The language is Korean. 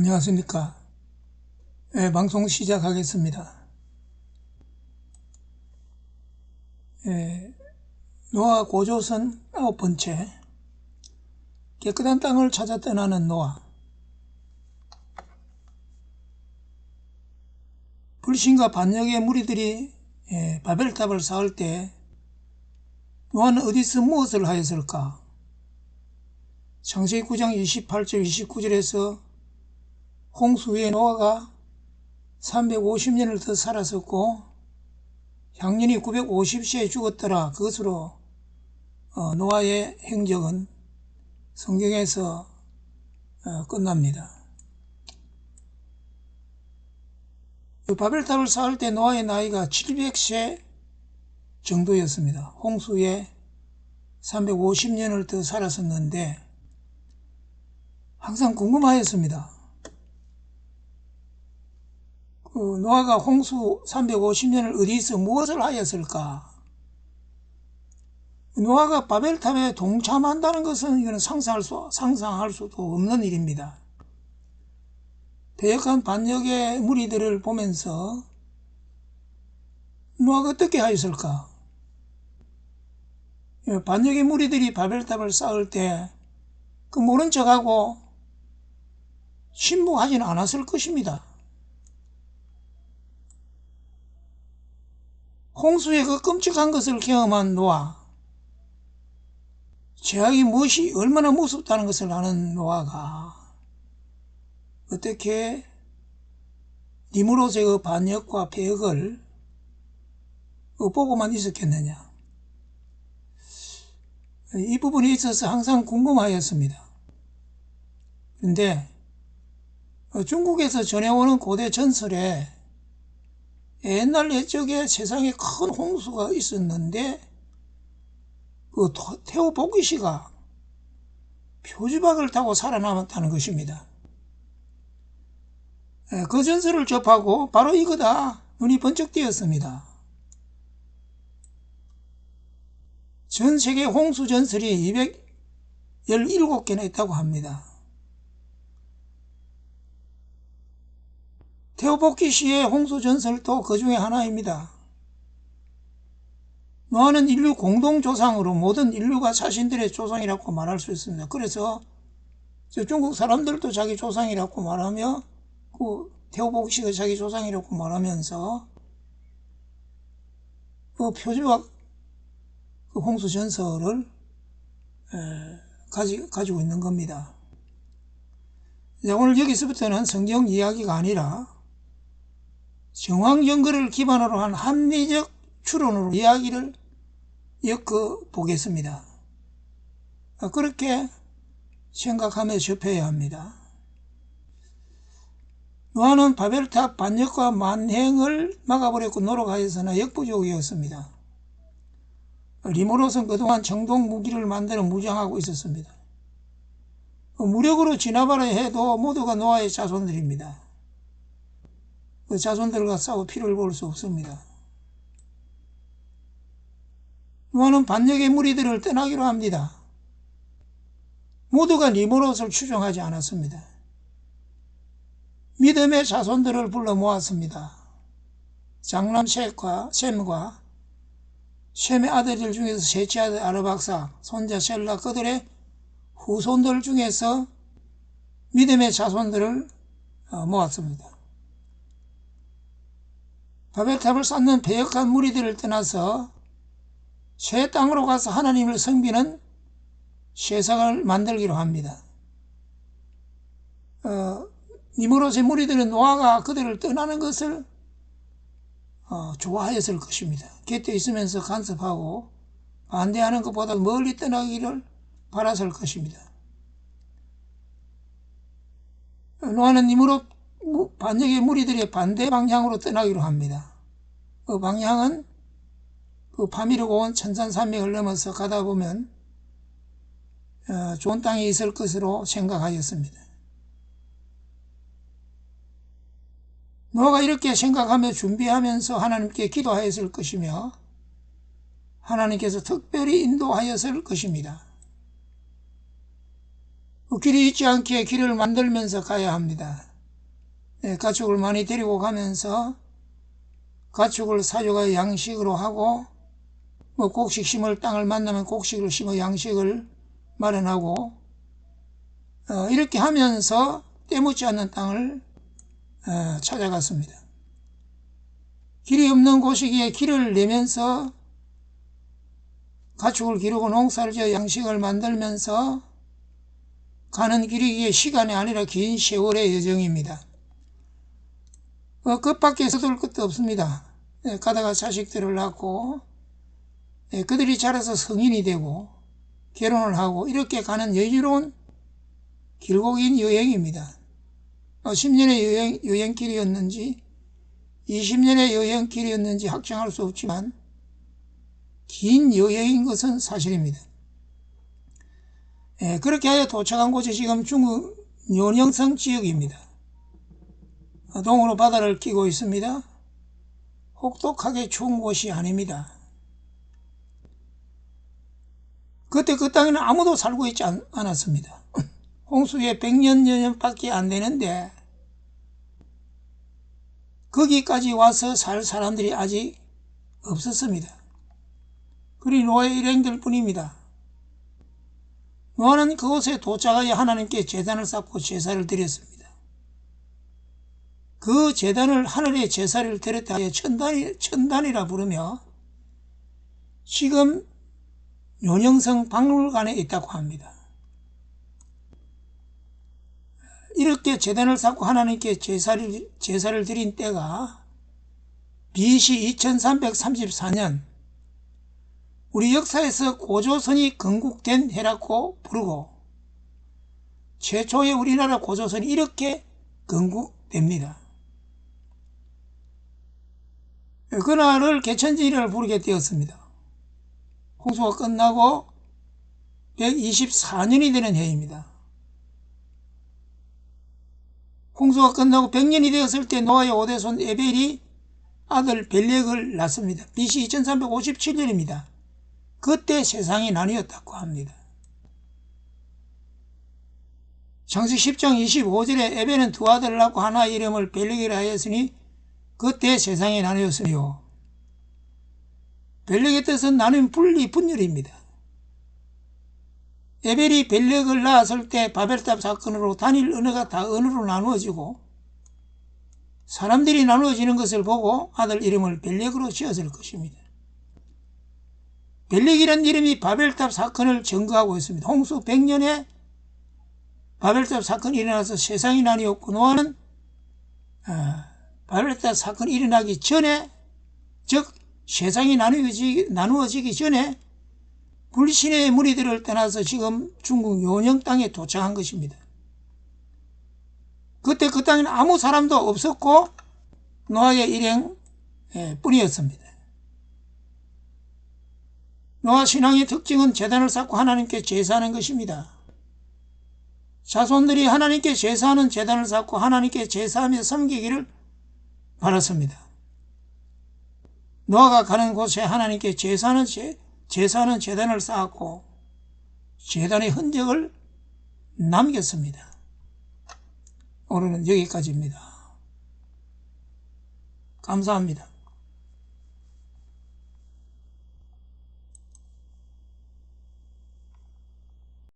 안녕하십니까. 방송 시작하겠습니다. 노아 고조선 9번째, 깨끗한 땅을 찾아 떠나는 노아. 불신과 반역의 무리들이 바벨탑을 쌓을 때 노아는 어디서 무엇을 하였을까? 창세기 9장 28절 29절에서 홍수 후에 노아가 350년을 더 살았었고 향년이 950세에 죽었더라. 그것으로 노아의 행적은 성경에서 끝납니다. 바벨탑을 쌓을 때 노아의 나이가 700세 정도였습니다. 홍수 후에 350년을 더 살았었는데 항상 궁금하였습니다. 노아가 홍수 350년을 어디서 무엇을 하였을까? 노아가 바벨탑에 동참한다는 것은 이거는 상상할 수도 없는 일입니다. 배역한 반역의 무리들을 보면서 노아가 어떻게 하였을까? 반역의 무리들이 바벨탑을 쌓을 때 그 모른 척하고 침묵하지는 않았을 것입니다. 홍수의 그 끔찍한 것을 경험한 노아, 죄악이 무엇이 얼마나 무섭다는 것을 아는 노아가 어떻게 니므롯의 그 반역과 배역을 보고만 있었겠느냐. 이 부분에 있어서 항상 궁금하였습니다. 그런데 중국에서 전해오는 고대 전설에 옛날 옛적에 세상에 큰 홍수가 있었는데 그 태호 복귀씨가 표지박을 타고 살아남았다는 것입니다. 그 전설을 접하고 바로 이거다 눈이 번쩍 띄었습니다. 전 세계 홍수 전설이 217개나 있다고 합니다. 태호 복귀씨의 홍수 전설도 그 중에 하나입니다. 노아는 인류 공동조상으로 모든 인류가 자신들의 조상이라고 말할 수 있습니다. 그래서 중국 사람들도 자기 조상이라고 말하며 태호 복귀씨가 자기 조상이라고 말하면서 그 표지박 그 홍수 전설을 가지고 있는 겁니다. 오늘 여기서부터는 성경 이야기가 아니라 정황 연구를 기반으로 한 합리적 추론으로 이야기를 엮어보겠습니다. 그렇게 생각하며 접해야 합니다. 노아는 바벨탑 반역과 만행을 막아버렸고 노력하여서나 역부족이었습니다. 니므롯은 그동안 정동 무기를 만들어 무장하고 있었습니다. 무력으로 진압하려 해도 모두가 노아의 자손들입니다. 그 자손들과 싸워 피를 볼 수 없습니다. 노아는 반역의 무리들을 떠나기로 합니다. 모두가 니므롯을 추종하지 않았습니다. 믿음의 자손들을 불러 모았습니다. 장남 셈과 셈의 아들들 중에서 셋째 아들 아르박사, 손자 셀라, 그들의 후손들 중에서 믿음의 자손들을 모았습니다. 바벨탑을 쌓는 배역한 무리들을 떠나서 새 땅으로 가서 하나님을 섬기는 세상을 만들기로 합니다. 니므롯의 무리들은 노아가 그들을 떠나는 것을 좋아했을 것입니다. 곁에 있으면서 간섭하고 반대하는 것보다 멀리 떠나기를 바랐을 것입니다. 노아는 니므롯 반역의 무리들의 반대 방향으로 떠나기로 합니다. 그 방향은 그 파미르고 온 천산산맥을 넘어서 가다 보면 좋은 땅이 있을 것으로 생각하였습니다. 노아가 이렇게 생각하며 준비하면서 하나님께 기도하였을 것이며 하나님께서 특별히 인도하였을 것입니다. 그 길이 있지 않기에 길을 만들면서 가야 합니다. 가축을 많이 데리고 가면서 가축을 사료가 양식으로 하고 곡식 심을 땅을 만나면 곡식을 심어 양식을 마련하고 이렇게 하면서 때묻지 않는 땅을 찾아갔습니다. 길이 없는 곳이기에 길을 내면서 가축을 기르고 농사를 지어 양식을 만들면서 가는 길이기에 시간이 아니라 긴 세월의 여정입니다. 끝밖에 서둘 것도 없습니다. 가다가 자식들을 낳고 그들이 자라서 성인이 되고 결혼을 하고 이렇게 가는 여유로운 길고 긴 여행입니다. 10년의 여행길이었는지 20년의 여행길이었는지 확정할 수 없지만 긴 여행인 것은 사실입니다. 그렇게 하여 도착한 곳이 지금 중국 료녕성 지역입니다. 동으로 바다를 끼고 있습니다. 혹독하게 추운 곳이 아닙니다. 그때 그 땅에는 아무도 살고 있지 않았습니다. 홍수에 100년 밖에 안 되는데 거기까지 와서 살 사람들이 아직 없었습니다. 그리 노아의 일행들 뿐입니다. 노아는 그곳에 도착하여 하나님께 제단을 쌓고 제사를 드렸습니다. 그 제단을 하늘의 제사를 드렸다 하여 천단이라 부르며 지금 료녕성 박물관에 있다고 합니다. 이렇게 제단을 쌓고 하나님께 제사를 드린 때가 BC 2334년 우리 역사에서 고조선이 건국된 해라고 부르고 최초의 우리나라 고조선이 이렇게 건국됩니다. 그날을 개천절이라 부르게 되었습니다. 홍수가 끝나고 124년이 되는 해입니다. 홍수가 끝나고 100년이 되었을 때 노아의 5대손 에벨이 아들 벨렉을 낳습니다. BC 2357년입니다. 그때 세상이 나뉘었다고 합니다. 창세기 10장 25절에 에벨은 두 아들을 낳고 하나 이름을 벨렉이라 하였으니 그때 세상이 나뉘었으며 벨렉의 뜻은 나눔 분리 분열입니다. 에벨이 벨렉을 낳았을 때 바벨탑 사건으로 단일 언어가 다 언어로 나누어지고 사람들이 나누어지는 것을 보고 아들 이름을 벨렉으로 지었을 것입니다. 벨렉이라는 이름이 바벨탑 사건을 증거하고 있습니다. 홍수 100년에 바벨탑 사건이 일어나서 세상이 나뉘었고 노아는 바벨탑 사건이 일어나기 전에 즉 세상이 나누어지기 전에 불신의 무리들을 떠나서 지금 중국 료녕 땅에 도착한 것입니다. 그때 그 땅에는 아무 사람도 없었고 노아의 일행 뿐이었습니다. 노아 신앙의 특징은 제단을 쌓고 하나님께 제사하는 것입니다. 자손들이 하나님께 제사하는 제단을 쌓고 하나님께 제사하며 섬기기를 바랐습니다. 노아가 가는 곳에 하나님께 제사하는 제단을 쌓았고 제단의 흔적을 남겼습니다. 오늘은 여기까지입니다. 감사합니다.